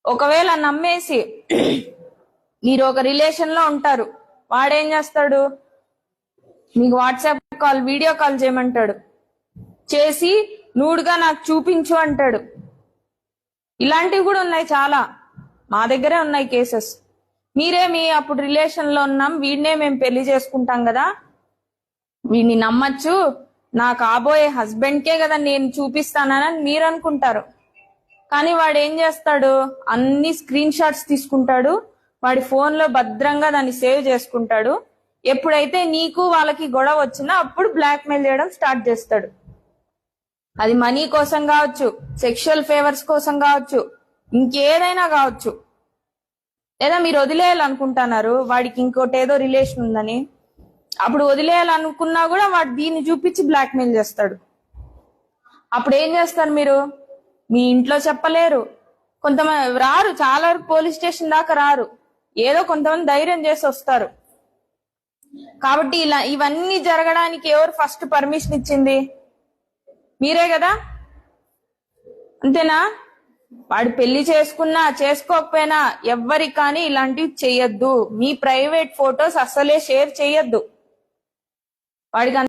ఒకవేళ నమ్మేసి మీరు ఒక రిలేషన్ లో ఉంటారు, వాడేం చేస్తాడు, మీకు వాట్సాప్ కాల్ వీడియో కాల్ చేయమంటాడు, చేసి నూడుగా నాకు చూపించు అంటాడు. ఇలాంటివి కూడా ఉన్నాయి చాలా, మా దగ్గరే ఉన్నాయి కేసెస్. మీరేమి అప్పుడు రిలేషన్ లో ఉన్నాం, వీడినే మేము పెళ్లి చేసుకుంటాం కదా, వీడిని నమ్మచ్చు, నా కాబోయే హస్బెండ్ కే కదా నేను చూపిస్తానని మీరు అనుకుంటారు. కానీ వాడు ఏం చేస్తాడు, అన్ని స్క్రీన్ షాట్స్ తీసుకుంటాడు, వాడి ఫోన్ లో భద్రంగా దాన్ని సేవ్ చేసుకుంటాడు. ఎప్పుడైతే నీకు వాళ్ళకి గొడవ వచ్చినా అప్పుడు బ్లాక్ మెయిల్ చేయడం స్టార్ట్ చేస్తాడు. అది మనీ కోసం కావచ్చు, సెక్షువల్ ఫేవర్స్ కోసం కావచ్చు, ఇంకేదైనా కావచ్చు. లేదా మీరు వదిలేయాలనుకుంటున్నారు, వాడికి ఇంకోటి ఏదో రిలేషన్ ఉందని, అప్పుడు వదిలేయాలనుకున్నా కూడా వాడు దీన్ని చూపించి బ్లాక్ మెయిల్ చేస్తాడు. అప్పుడు ఏం చేస్తారు మీరు, మీ ఇంట్లో చెప్పలేరు, కొంతమంది రారు, చాలా పోలీస్ స్టేషన్ దాకా రారు, ఏదో కొంతమంది ధైర్యం చేసి వస్తారు. కాబట్టి ఇలా ఇవన్నీ జరగడానికి ఎవరు ఫస్ట్ పర్మిషన్ ఇచ్చింది, మీరే కదా, అంతేనా? వాడు పెళ్లి చేసుకున్నా చేసుకోకపోయినా ఎవ్వరికి కానీ ఇలాంటివి చెయ్యొద్దు. మీ ప్రైవేట్ ఫొటోస్ అస్సలే షేర్ చెయ్యొద్దు. వాడికి